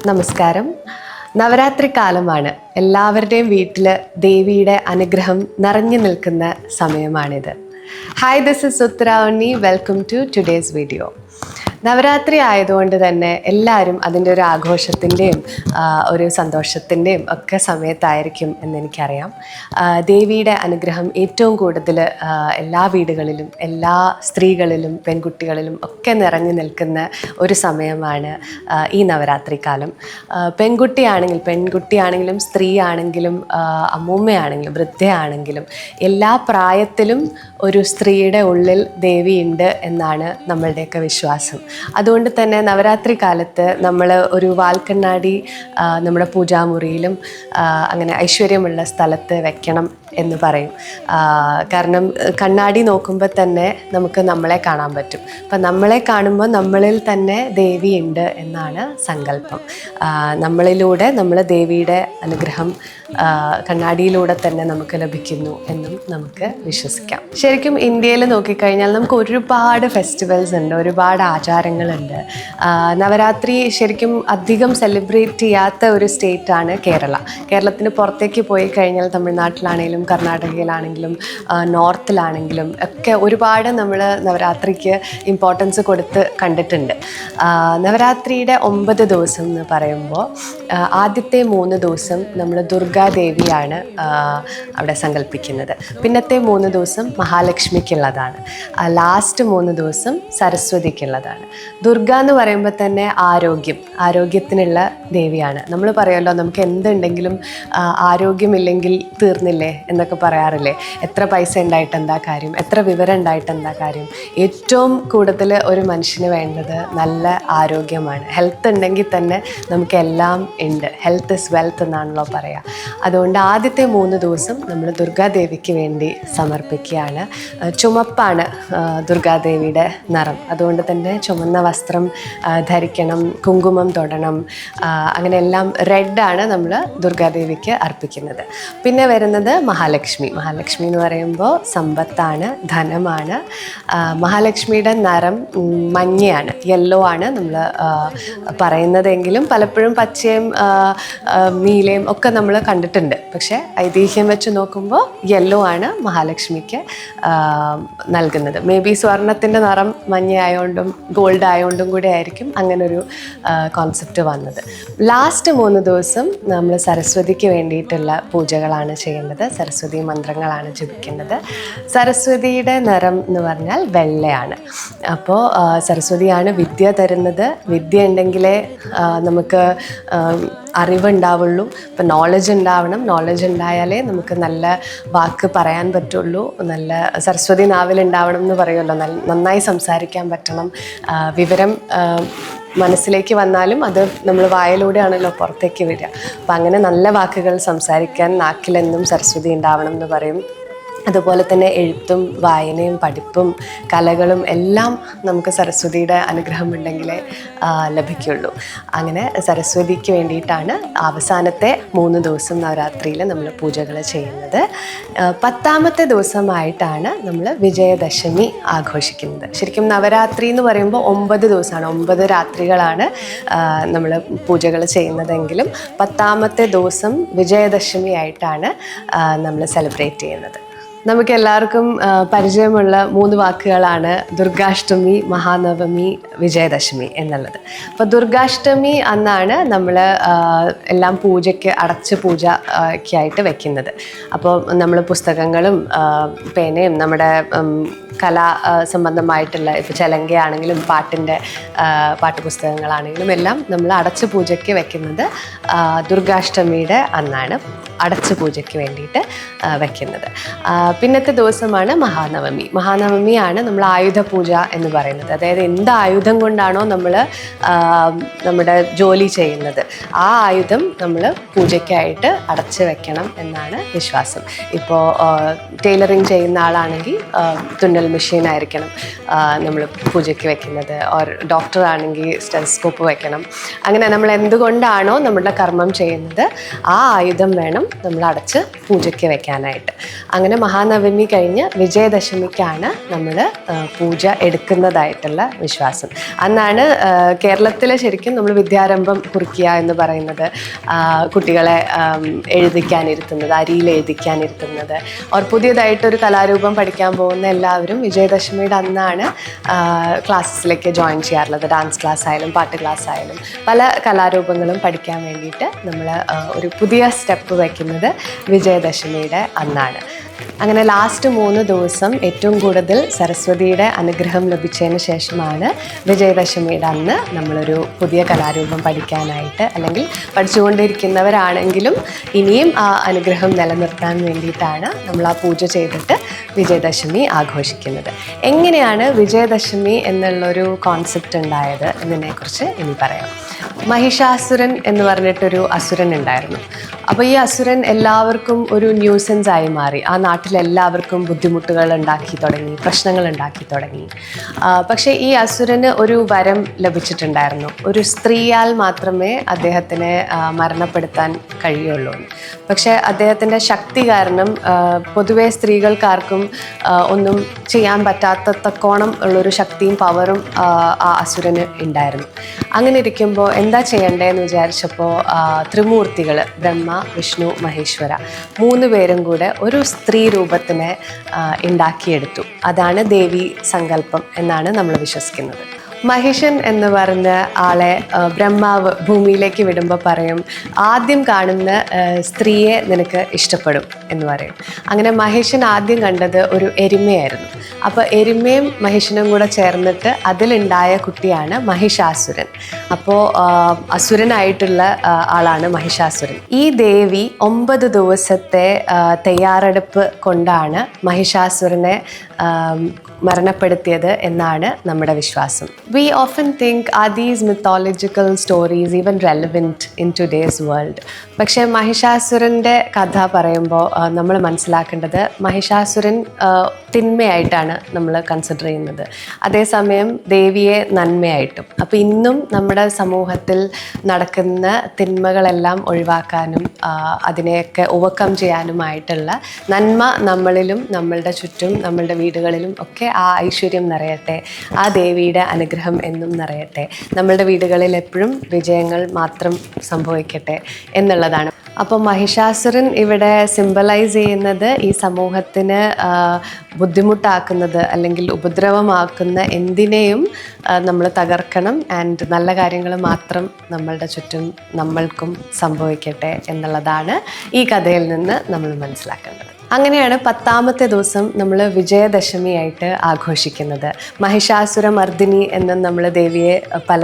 നമസ്കാരം. നവരാത്രി കാലമാണ്. എല്ലാവരുടെയും വീട്ടിൽ ദേവിയുടെ അനുഗ്രഹം നിറഞ്ഞു നിൽക്കുന്ന സമയമാണിത്. Hi, this is Utharavani. Welcome to today's video. Navaratri ആയതുകൊണ്ട് തന്നെ എല്ലാവരും അതിൻ്റെ ഒരു ആഘോഷത്തിൻ്റെയും ഒരു സന്തോഷത്തിൻ്റെയും ഒക്കെ സമയത്തായിരിക്കും എന്നെനിക്കറിയാം. ദേവിയുടെ അനുഗ്രഹം ഏറ്റവും കൂടുതൽ എല്ലാ വീടുകളിലും എല്ലാ സ്ത്രീകളിലും പെൺകുട്ടികളിലും ഒക്കെ നിറഞ്ഞു നിൽക്കുന്ന ഒരു സമയമാണ് ഈ നവരാത്രി കാലം. പെൺകുട്ടിയാണെങ്കിലും സ്ത്രീ ആണെങ്കിലും അമ്മൂമ്മയാണെങ്കിലും വൃദ്ധയാണെങ്കിലും എല്ലാ പ്രായത്തിലും ഒരു സ്ത്രീയുടെ ഉള്ളിൽ ദേവിയുണ്ട് എന്നാണ് നമ്മളുടെയൊക്കെ വിശ്വാസം. അതുകൊണ്ട് തന്നെ നവരാത്രി കാലത്ത് നമ്മൾ ഒരു വാൽക്കണ്ണാടി നമ്മുടെ പൂജാമുറിയിലും അങ്ങനെ ഐശ്വര്യമുള്ള സ്ഥലത്ത് വെക്കണം എന്ന് പറയും. കാരണം കണ്ണാടി നോക്കുമ്പോൾ തന്നെ നമുക്ക് നമ്മളെ കാണാൻ പറ്റും. അപ്പം നമ്മളെ കാണുമ്പോൾ നമ്മളിൽ തന്നെ ദേവിയുണ്ട് എന്നാണ് സങ്കല്പം. നമ്മളിലൂടെ നമ്മൾ ദേവിയുടെ അനുഗ്രഹം കണ്ണാടിയിലൂടെ തന്നെ നമുക്ക് ലഭിക്കുന്നു എന്നും നമുക്ക് വിശ്വസിക്കാം. ശരിക്കും ഇന്ത്യയിൽ നോക്കിക്കഴിഞ്ഞാൽ നമുക്ക് ഒരുപാട് ഫെസ്റ്റിവൽസ് ഉണ്ട്, ഒരുപാട് ആചാരങ്ങളുണ്ട്. നവരാത്രി ശരിക്കും അധികം സെലിബ്രേറ്റ് ചെയ്യാത്ത ഒരു സ്റ്റേറ്റാണ് കേരള. കേരളത്തിന് പുറത്തേക്ക് പോയി കഴിഞ്ഞാൽ തമിഴ്നാട്ടിലാണെങ്കിലും കർണാടകയിലാണെങ്കിലും നോർത്തിലാണെങ്കിലും ഒക്കെ ഒരുപാട് നമ്മൾ നവരാത്രിക്ക് ഇമ്പോർട്ടൻസ് കൊടുത്ത് കണ്ടിട്ടുണ്ട്. നവരാത്രിയുടെ 9 ദിവസം എന്ന് പറയുമ്പോൾ ആദ്യത്തെ 3 ദിവസം നമ്മൾ ദുർഗാദേവിയാണ് അവിടെ സങ്കല്പിക്കുന്നത്. പിന്നത്തെ 3 ദിവസം മഹാലക്ഷ്മിക്കുള്ളതാണ്. ലാസ്റ്റ് 3 ദിവസം സരസ്വതിക്കുള്ളതാണ്. ദുർഗ എന്ന് പറയുമ്പോൾ തന്നെ ആരോഗ്യത്തിനുള്ള ദേവിയാണ്. നമ്മൾ പറയുമല്ലോ, നമുക്ക് എന്തുണ്ടെങ്കിലും ആരോഗ്യമില്ലെങ്കിൽ തീർന്നില്ലേ എന്നൊക്കെ പറയാറില്ലേ. എത്ര പൈസ ഉണ്ടായിട്ട് എന്താ കാര്യം, എത്ര വിവരം ഉണ്ടായിട്ട് എന്താ കാര്യം. ഏറ്റവും കൂടുതൽ ഒരു മനുഷ്യന് വേണ്ടത് നല്ല ആരോഗ്യമാണ്. ഹെൽത്ത് ഉണ്ടെങ്കിൽ തന്നെ നമുക്കെല്ലാം ഉണ്ട്. ഹെൽത്ത് ഇസ് വെൽത്ത് എന്നാണല്ലോ പറയുക. അതുകൊണ്ട് ആദ്യത്തെ 3 ദിവസം നമ്മൾ ദുർഗാദേവിക്ക് വേണ്ടി സമർപ്പിക്കുകയാണ്. ചുമപ്പാണ് ദുർഗാദേവിയുടെ നിറം. അതുകൊണ്ട് തന്നെ ചുമന്ന വസ്ത്രം ധരിക്കണം, കുങ്കുമം തൊടണം. അങ്ങനെ എല്ലാം റെഡാണ് നമ്മൾ ദുർഗാദേവിക്ക് അർപ്പിക്കുന്നത്. പിന്നെ വരുന്നത് മഹാലക്ഷ്മി എന്ന് പറയുമ്പോൾ സമ്പത്താണ്, ധനമാണ്. മഹാലക്ഷ്മിയുടെ നിറം മഞ്ഞയാണ്, യെല്ലോ ആണ് നമ്മൾ പറയുന്നതെങ്കിലും പലപ്പോഴും പച്ചയും നീലയും ഒക്കെ നമ്മൾ കണ്ടിട്ടുണ്ട്. പക്ഷേ ഐതിഹ്യം വെച്ച് നോക്കുമ്പോൾ യെല്ലോ ആണ് മഹാലക്ഷ്മിക്ക് നൽകുന്നത്. മേ ബി സ്വർണത്തിൻ്റെ നിറം മഞ്ഞ ആയതുകൊണ്ടും ഗോൾഡ് ആയതുകൊണ്ടും കൂടെ ആയിരിക്കും അങ്ങനൊരു കോൺസെപ്റ്റ് വന്നത്. ലാസ്റ്റ് 3 ദിവസം നമ്മൾ സരസ്വതിക്ക് വേണ്ടിയിട്ടുള്ള പൂജകളാണ് ചെയ്യേണ്ടത്. സരസ്വതി മന്ത്രങ്ങളാണ് ജപിക്കേണ്ടത്. സരസ്വതിയുടെ നിറം എന്ന് പറഞ്ഞാൽ വെള്ളയാണ്. അപ്പോൾ സരസ്വതിയാണ് വിദ്യ തരുന്നത്. വിദ്യ ഉണ്ടെങ്കിലേ നമുക്ക് അറിവുണ്ടാവുള്ളൂ. ഇപ്പം നോളജ് ഉണ്ടാവണം. നോളജ് ഉണ്ടായാലേ നമുക്ക് നല്ല വാക്ക് പറയാൻ പറ്റുള്ളൂ. നല്ല സരസ്വതി നാവിലുണ്ടാവണം എന്ന് പറയുമല്ലോ. നന്നായി സംസാരിക്കാൻ പറ്റണം. വിവരം മനസ്സിലേക്ക് വന്നാലും അത് നമ്മൾ വായിലൂടെയാണല്ലോ പുറത്തേക്ക് വരിക. അപ്പം അങ്ങനെ നല്ല വാക്കുകൾ സംസാരിക്കാൻ നാക്കിലെന്നും സരസ്വതി ഉണ്ടാവണം എന്ന് പറയും. അതുപോലെ തന്നെ എഴുത്തും വായനയും പഠിപ്പും കലകളും എല്ലാം നമുക്ക് സരസ്വതിയുടെ അനുഗ്രഹം ഉണ്ടെങ്കിലേ ലഭിക്കുള്ളൂ. അങ്ങനെ സരസ്വതിക്ക് വേണ്ടിയിട്ടാണ് അവസാനത്തെ 3 ദിവസം നവരാത്രിയിൽ നമ്മൾ പൂജകൾ ചെയ്യുന്നത്. 10ാമത്തെ ദിവസമായിട്ടാണ് നമ്മൾ വിജയദശമി ആഘോഷിക്കുന്നത്. ശരിക്കും നവരാത്രി എന്ന് പറയുമ്പോൾ 9 ദിവസമാണ്, 9 രാത്രികളാണ് നമ്മൾ പൂജകൾ ചെയ്യുന്നതെങ്കിലും 10ാമത്തെ ദിവസം വിജയദശമി ആയിട്ടാണ് നമ്മൾ സെലിബ്രേറ്റ് ചെയ്യുന്നത്. നമുക്ക് എല്ലാവർക്കും പരിചയമുള്ള 3 വാക്കുകളാണ് ദുർഗാഷ്ടമി, മഹാനവമി, വിജയദശമി എന്നുള്ളത്. അപ്പോൾ ദുർഗാഷ്ടമി അന്നാണ് നമ്മൾ എല്ലാം പൂജയ്ക്ക് അടച്ച് പൂജയ്ക്കായിട്ട് വെക്കുന്നത്. അപ്പോൾ നമ്മൾ പുസ്തകങ്ങളും പേനയും നമ്മുടെ കലാ സംബന്ധമായിട്ടുള്ള ഇപ്പോൾ ചെലങ്കയാണെങ്കിലും പാട്ടുപുസ്തകങ്ങളാണെങ്കിലും എല്ലാം നമ്മൾ അടച്ച് പൂജയ്ക്ക് വെക്കുന്നത് ദുർഗാഷ്ടമിയുടെ അന്നാണ്. അടച്ച് പൂജയ്ക്ക് വേണ്ടിയിട്ട് വെക്കുന്നത്. പിന്നത്തെ ദിവസമാണ് മഹാനവമിയാണ് നമ്മൾ ആയുധ പൂജ എന്ന് പറയുന്നത്. അതായത് എന്ത് ആയുധം കൊണ്ടാണോ നമ്മൾ നമ്മുടെ ജോലി ചെയ്യുന്നത് ആ ആയുധം നമ്മൾ പൂജയ്ക്കായിട്ട് അടച്ച് വെക്കണം എന്നാണ് വിശ്വാസം. ഇപ്പോൾ ടൈലറിങ് ചെയ്യുന്ന ആളാണെങ്കിൽ തുന്നൽ മെഷീൻ ആയിരിക്കണം നമ്മൾ പൂജയ്ക്ക് വെക്കുന്നത്, ഓർ ഡോക്ടർ ആണെങ്കിൽ സ്റ്റെതസ്കോപ്പ് വെക്കണം. അങ്ങനെ നമ്മൾ എന്തുകൊണ്ടാണോ നമ്മളുടെ കർമ്മം ചെയ്യുന്നത് ആ ആയുധം വേണം നമ്മൾ അടച്ച് പൂജയ്ക്ക് വെക്കാനായിട്ട്. അങ്ങനെ മഹാനവമി കഴിഞ്ഞ് വിജയദശമിക്കാണ് നമ്മൾ പൂജ എടുക്കുന്നതായിട്ടുള്ള വിശ്വാസം. അന്നാണ് കേരളത്തിൽ ശരിക്കും നമ്മൾ വിദ്യാരംഭം കുറിക്കുക എന്ന് പറയുന്നത്. കുട്ടികളെ എഴുതിക്കാനിരുത്തുന്നത്, അരിയിൽ എഴുതിക്കാനിരുത്തുന്നത്, അവർ പുതിയതായിട്ടൊരു കലാരൂപം പഠിക്കാൻ പോകുന്ന എല്ലാവരും വിജയദശമിയുടെ അന്നാണ് ക്ലാസ്സിലേക്ക് ജോയിൻ ചെയ്യാറുള്ളത്. ഡാൻസ് ക്ലാസ് ആയാലും പാട്ട് ക്ലാസ് ആയാലും പല കലാരൂപങ്ങളും പഠിക്കാൻ വേണ്ടിയിട്ട് നമ്മൾ ഒരു പുതിയ സ്റ്റെപ്പ് വയ്ക്കുന്നത് വിജയദശമിയുടെ അന്നാണ്. അങ്ങനെ ലാസ്റ്റ് 3 ദിവസം ഏറ്റവും കൂടുതൽ സരസ്വതിയുടെ അനുഗ്രഹം ലഭിച്ചതിന് ശേഷമാണ് വിജയദശമിയുടെ അന്ന് നമ്മളൊരു പുതിയ കലാരൂപം പഠിക്കാനായിട്ട്, അല്ലെങ്കിൽ പഠിച്ചുകൊണ്ടിരിക്കുന്നവരാണെങ്കിലും ഇനിയും ആ അനുഗ്രഹം നിലനിർത്താൻ വേണ്ടിയിട്ടാണ് നമ്മൾ ആ പൂജ ചെയ്തിട്ട് വിജയദശമി ആഘോഷിക്കുന്നത്. എങ്ങനെയാണ് വിജയദശമി എന്നുള്ളൊരു കോൺസെപ്റ്റ് ഉണ്ടായത് എന്നതിനെക്കുറിച്ച് ഇനി പറയാം. മഹിഷാസുരൻ എന്ന് പറഞ്ഞിട്ടൊരു അസുരൻ ഉണ്ടായിരുന്നു. അപ്പോൾ ഈ അസുരൻ എല്ലാവർക്കും ഒരു ന്യൂസൻസ് ആയി മാറി. ആ നാട്ടിലെല്ലാവർക്കും ബുദ്ധിമുട്ടുകൾ ഉണ്ടാക്കി തുടങ്ങി, പ്രശ്നങ്ങൾ ഉണ്ടാക്കി തുടങ്ങി. പക്ഷേ ഈ അസുരന് ഒരു വരം ലഭിച്ചിട്ടുണ്ടായിരുന്നു. ഒരു സ്ത്രീയാൽ മാത്രമേ അദ്ദേഹത്തിനെ മരണപ്പെടുത്താൻ കഴിയുള്ളൂ. പക്ഷേ അദ്ദേഹത്തിൻ്റെ ശക്തി കാരണം പൊതുവെ സ്ത്രീകൾക്കാർക്കും ഒന്നും ചെയ്യാൻ പറ്റാത്ത തക്കോണം ഉള്ളൊരു ശക്തിയും പവറും ആ അസുരന് ഉണ്ടായിരുന്നു. അങ്ങനെ ഇരിക്കുമ്പോൾ എന്താ ചെയ്യണ്ടേന്ന് വിചാരിച്ചപ്പോൾ ത്രിമൂർത്തികൾ ബ്രഹ്മ, വിഷ്ണു, മഹേശ്വര 3 പേരും കൂടെ ഒരു സ്ത്രീ രൂപത്തിനെ ഉണ്ടാക്കിയെടുത്തു. അതാണ് ദേവി സങ്കല്പം എന്നാണ് നമ്മൾ വിശ്വസിക്കുന്നത്. മഹിഷൻ എന്ന് പറഞ്ഞ ആളെ ബ്രഹ്മാവ് ഭൂമിയിലേക്ക് വിടുമ്പോൾ പറയും, ആദ്യം കാണുന്ന സ്ത്രീയെ നിനക്ക് ഇഷ്ടപ്പെടും എന്ന് പറയും. അങ്ങനെ മഹിഷൻ ആദ്യം കണ്ടത് ഒരു എരുമയായിരുന്നു. അപ്പോൾ എരുമയും മഹിഷനും കൂടെ ചേർന്നിട്ട് അതിലുണ്ടായ കുട്ടിയാണ് മഹിഷാസുരൻ. അപ്പോൾ അസുരനായിട്ടുള്ള ആളാണ് മഹിഷാസുരൻ. ഈ ദേവി 9 ദിവസത്തെ തയ്യാറെടുപ്പ് കൊണ്ടാണ് മഹിഷാസുരനെ മരണപ്പെടുത്തിയത് എന്നാണ് നമ്മുടെ വിശ്വാസം. We often think, are these mythological stories even relevant in today's world? പക്ഷേ മഹിഷാസുരൻ്റെ കഥ പറയുമ്പോൾ നമ്മൾ മനസ്സിലാക്കേണ്ടത് മഹിഷാസുരൻ തിന്മയായിട്ടാണ് നമ്മൾ കൺസിഡർ ചെയ്യുന്നത്, അതേസമയം ദേവിയെ നന്മയായിട്ടും. അപ്പോൾ ഇന്നും നമ്മുടെ സമൂഹത്തിൽ നടക്കുന്ന തിന്മകളെല്ലാം ഒഴിവാക്കാനും അതിനെയൊക്കെ ഓവർകം ചെയ്യാനുമായിട്ടുള്ള നന്മ നമ്മളിലും നമ്മളുടെ ചുറ്റും നമ്മളുടെ വീടുകളിലും ഒക്കെ ആ ഐശ്വര്യം നിറയട്ടെ, ആ ദേവിയുടെ അനുഗ്രഹം എന്നും നിറയട്ടെ, നമ്മളുടെ വീടുകളിൽ എപ്പോഴും വിജയങ്ങൾ മാത്രം സംഭവിക്കട്ടെ എന്നുള്ളതാണ്. അപ്പോൾ മഹിഷാസുരൻ ഇവിടെ സിംബലൈസ് ചെയ്യുന്നത് ഈ സമൂഹത്തിന് ബുദ്ധിമുട്ടാക്കുന്നത് അല്ലെങ്കിൽ ഉപദ്രവമാക്കുന്ന എന്തിനേയും നമ്മൾ തകർക്കണം, ആൻഡ് നല്ല കാര്യങ്ങൾ മാത്രം നമ്മളുടെ ചുറ്റും നമ്മൾക്കും സംഭവിക്കട്ടെ എന്നുള്ളതാണ് ഈ കഥയിൽ നിന്ന് നമ്മൾ മനസ്സിലാക്കേണ്ടത്. അങ്ങനെയാണ് 10ാമത്തെ ദിവസം നമ്മൾ വിജയദശമിയായിട്ട് ആഘോഷിക്കുന്നത്. മഹിഷാസുര മർദിനി എന്ന് നമ്മൾ ദേവിയെ പല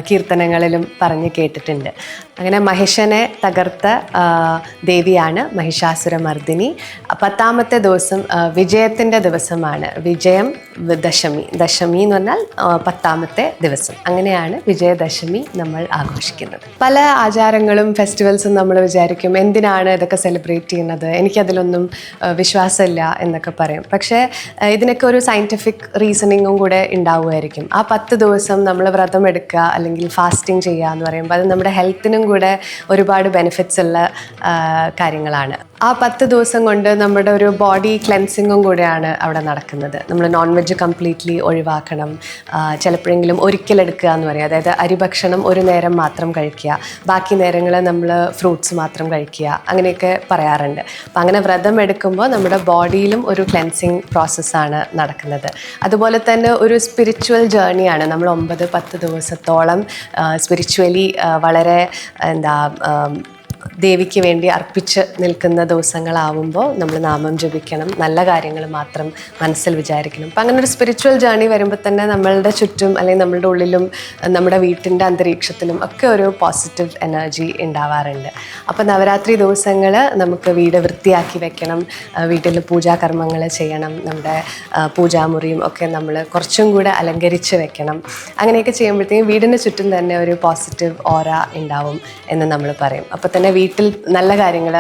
കീർത്തനങ്ങളിലും പറഞ്ഞ് കേട്ടിട്ടുണ്ട്. അങ്ങനെ മഹിഷനെ തകർത്ത ദേവിയാണ് മഹിഷാസുര മർദിനി. 10ാമത്തെ ദിവസം വിജയത്തിൻ്റെ ദിവസമാണ്. വിജയം ദശമി, ദശമി എന്ന് പറഞ്ഞാൽ 10ാമത്തെ ദിവസം. അങ്ങനെയാണ് വിജയദശമി നമ്മൾ ആഘോഷിക്കുന്നത്. പല ആചാരങ്ങളും ഫെസ്റ്റിവൽസും നമ്മൾ വിചാരിക്കും, എന്തിനാണ് ഇതൊക്കെ സെലിബ്രേറ്റ് ചെയ്യുന്നത്, എനിക്കതിലൊന്നും വിശ്വാസമില്ല എന്നൊക്കെ പറയും. പക്ഷേ ഇതിനൊക്കെ ഒരു സയൻറ്റിഫിക് റീസണിങ്ങും കൂടെ ഉണ്ടാവുമായിരിക്കും. ആ 10 ദിവസം നമ്മൾ വ്രതം എടുക്കുക അല്ലെങ്കിൽ ഫാസ്റ്റിംഗ് ചെയ്യുക എന്ന് പറയുമ്പോൾ അത് നമ്മുടെ ഹെൽത്തിനും കൂടെ ഒരുപാട് ബെനിഫിറ്റ്സ് ഉള്ള കാര്യങ്ങളാണ്. ആ 10 ദിവസം കൊണ്ട് നമ്മുടെ ഒരു ബോഡി ക്ലെൻസിങ്ങും കൂടെയാണ് അവിടെ നടക്കുന്നത്. നമ്മൾ നോൺ വെജ് കംപ്ലീറ്റ്ലി ഒഴിവാക്കണം, ചിലപ്പോഴെങ്കിലും ഒരിക്കലെടുക്കുക എന്ന് പറയും. അതായത് അരിഭക്ഷണം ഒരു നേരം മാത്രം കഴിക്കുക, ബാക്കി നേരങ്ങൾ നമ്മൾ ഫ്രൂട്ട്സ് മാത്രം കഴിക്കുക, അങ്ങനെയൊക്കെ പറയാറുണ്ട്. അപ്പം അങ്ങനെ വ്രതം എടുക്കുമ്പോൾ നമ്മുടെ ബോഡിയിലും ഒരു ക്ലെൻസിങ് പ്രോസസ്സാണ് നടക്കുന്നത്. അതുപോലെ തന്നെ ഒരു സ്പിരിച്വൽ ജേർണിയാണ്. നമ്മൾ 9-10 ദിവസത്തോളം സ്പിരിച്വലി വളരെ ദേവിക്ക് വേണ്ടി അർപ്പിച്ച് നിൽക്കുന്ന ദിവസങ്ങളാവുമ്പോൾ നമ്മൾ നാമം ജപിക്കണം, നല്ല കാര്യങ്ങൾ മാത്രം മനസ്സിൽ വിചാരിക്കണം. അപ്പം അങ്ങനെ ഒരു സ്പിരിച്വൽ ജേർണി വരുമ്പോൾ തന്നെ നമ്മളുടെ ചുറ്റും അല്ലെങ്കിൽ നമ്മളുടെ ഉള്ളിലും നമ്മുടെ വീട്ടിൻ്റെ അന്തരീക്ഷത്തിലും ഒക്കെ ഒരു പോസിറ്റീവ് എനർജി ഉണ്ടാവാറുണ്ട്. അപ്പോൾ നവരാത്രി ദിവസങ്ങൾ നമുക്ക് വീട് വൃത്തിയാക്കി വെക്കണം, വീട്ടിൽ പൂജാകർമ്മങ്ങൾ ചെയ്യണം, നമ്മുടെ പൂജാമുറിയും ഒക്കെ നമ്മൾ കുറച്ചും കൂടെ അലങ്കരിച്ച് വെക്കണം. അങ്ങനെയൊക്കെ ചെയ്യുമ്പോഴത്തേക്കും വീടിന് ചുറ്റും തന്നെ ഒരു പോസിറ്റീവ് ഓറ ഉണ്ടാവും എന്ന് നമ്മൾ പറയും. അപ്പോൾ തന്നെ വീട്ടിൽ നല്ല കാര്യങ്ങൾ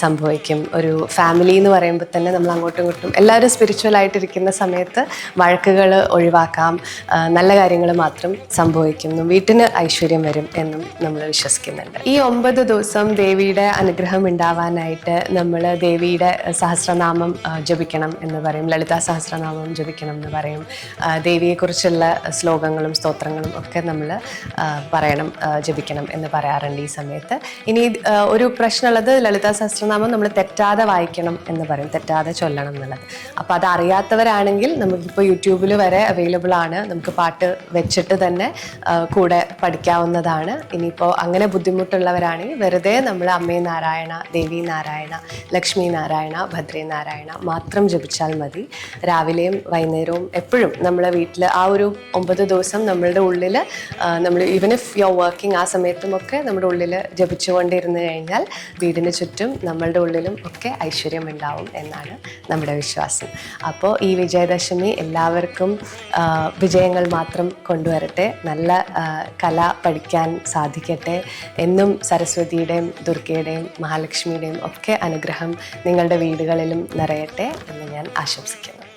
സംഭവിക്കും. ഒരു ഫാമിലി എന്ന് പറയുമ്പോൾ തന്നെ നമ്മൾ അങ്ങോട്ടും ഇങ്ങോട്ടും എല്ലാവരും സ്പിരിച്വലായിട്ടിരിക്കുന്ന സമയത്ത് വഴക്കുകൾ ഒഴിവാക്കാം, നല്ല കാര്യങ്ങൾ മാത്രം സംഭവിക്കുന്നു, വീട്ടിന് ഐശ്വര്യം വരും എന്നും നമ്മൾ വിശ്വസിക്കുന്നുണ്ട്. ഈ 9 ദിവസം ദേവിയുടെ അനുഗ്രഹം ഉണ്ടാവാനായിട്ട് നമ്മൾ ദേവിയുടെ സഹസ്രനാമം ജപിക്കണം എന്ന് പറയും, ലളിതാ സഹസ്രനാമം ജപിക്കണം എന്ന് പറയും, ദേവിയെക്കുറിച്ചുള്ള ശ്ലോകങ്ങളും സ്തോത്രങ്ങളും ഒക്കെ നമ്മൾ പറയണം, ജപിക്കണം എന്ന് പറയാറുണ്ട് ഈ സമയത്ത്. ഇനി ഒരു പ്രശ്നമുള്ളത് ലളിതാ സഹസ്രനാമം നമ്മൾ തെറ്റാതെ വായിക്കണം എന്ന് പറയും, തെറ്റാതെ ചൊല്ലണം എന്നുള്ളത്. അപ്പോൾ അത് അറിയാത്തവരാണെങ്കിൽ നമുക്കിപ്പോൾ യൂട്യൂബിൽ വരെ അവൈലബിൾ ആണ്, നമുക്ക് പാട്ട് വെച്ചിട്ട് തന്നെ കൂടെ പഠിക്കാവുന്നതാണ്. ഇനിയിപ്പോൾ അങ്ങനെ ബുദ്ധിമുട്ടുള്ളവരാണെങ്കിൽ വെറുതെ നമ്മൾ അമ്മേ നാരായണ, ദേവി നാരായണ, ലക്ഷ്മി നാരായണ, ഭദ്രേ നാരായണ മാത്രം ജപിച്ചാൽ മതി. രാവിലെയും വൈകുന്നേരവും എപ്പോഴും നമ്മളെ വീട്ടിൽ ആ ഒരു 9 ദിവസം നമ്മളുടെ ഉള്ളിൽ നമ്മൾ even if you are working ആ സമയത്തുമൊക്കെ നമ്മുടെ ഉള്ളിൽ ജപിച്ചുകൊണ്ടിരുന്നു കഴിഞ്ഞാൽ വീടിന് ചുറ്റും നമ്മളുടെ ഉള്ളിലും ഒക്കെ ഐശ്വര്യം ഉണ്ടാവും എന്നാണ് നമ്മുടെ വിശ്വാസം. അപ്പോൾ ഈ വിജയദശമി എല്ലാവർക്കും വിജയങ്ങൾ മാത്രം കൊണ്ടുവരട്ടെ, നല്ല കല പഠിക്കാൻ സാധിക്കട്ടെ, എന്നും സരസ്വതിയുടെയും ദുർഗയുടെയും മഹാലക്ഷ്മിയുടെയും ഒക്കെ അനുഗ്രഹം നിങ്ങളുടെ വീടുകളിലും നിറയട്ടെ എന്ന് ഞാൻ ആശംസിക്കുന്നു.